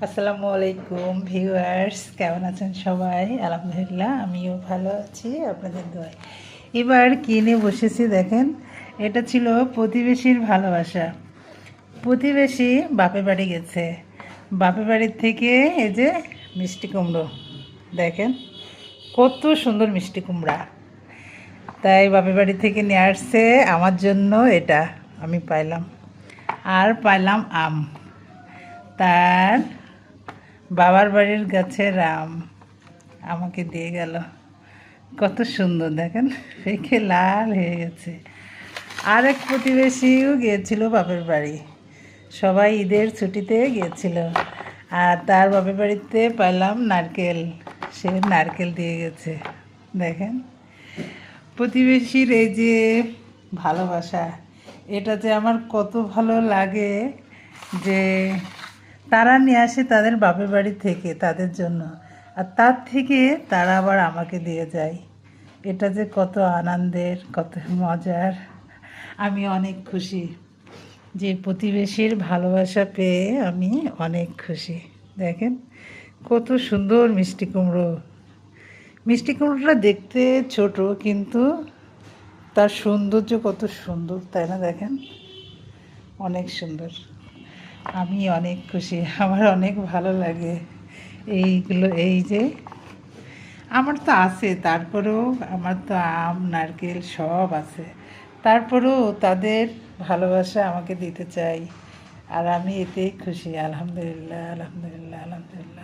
আসসালামু আলাইকুম ভিউয়ার্স, কেমন আছেন সবাই? আলহামদুলিল্লাহ, আমিও ভালো আছি আপনাদের দোয়ায়। এবার কিনে বসেছি, দেখেন। এটা ছিল প্রতিবেশীর ভালোবাসা। প্রতিবেশী বাপের বাড়ি গেছে, বাপের বাড়ির থেকে এই যে মিষ্টি কুমড়ো, দেখেন কত সুন্দর মিষ্টি কুমড়া। তাই বাপের বাড়ি থেকে নিয়ে আসছে আমার জন্য। এটা আমি পাইলাম, আর পাইলাম আম। তার বাবার বাড়ির গাছের আম আমাকে দিয়ে গেল। কত সুন্দর দেখেন, পেকে লাল হয়ে গেছে। আর এক প্রতিবেশীও গিয়েছিল বাপের বাড়ি, সবাই ঈদের ছুটিতে গিয়েছিল। আর তার বাপের বাড়িতে পাইলাম নারকেল, সে নারকেল দিয়ে গেছে। দেখেন প্রতিবেশীর এই যে ভালোবাসা, এটা যে আমার কত ভালো লাগে যে তারা নিয়ে আসে তাদের বাপের বাড়ি থেকে তাদের জন্য, আর তার থেকে তারা আবার আমাকে দিয়ে যায়। এটা যে কত আনন্দের, কত মজার। আমি অনেক খুশি যে প্রতিবেশীর ভালোবাসা পেয়ে আমি অনেক খুশি। দেখেন কত সুন্দর মিষ্টি কুমড়ো। মিষ্টি কুমড়োটা দেখতে ছোট, কিন্তু তার সৌন্দর্য কত সুন্দর, তাই না? দেখেন অনেক সুন্দর। আমি অনেক খুশি, আমার অনেক ভালো লাগে এইগুলো। এই যে আমার তো আছে, তারপরেও আমার তো আম নারকেল সব আছে, তারপরেও তাদের ভালোবাসা আমাকে দিতে চাই, আর আমি এতেই খুশি। আলহামদুলিল্লাহ, আলহামদুলিল্লাহ, আলহামদুলিল্লাহ।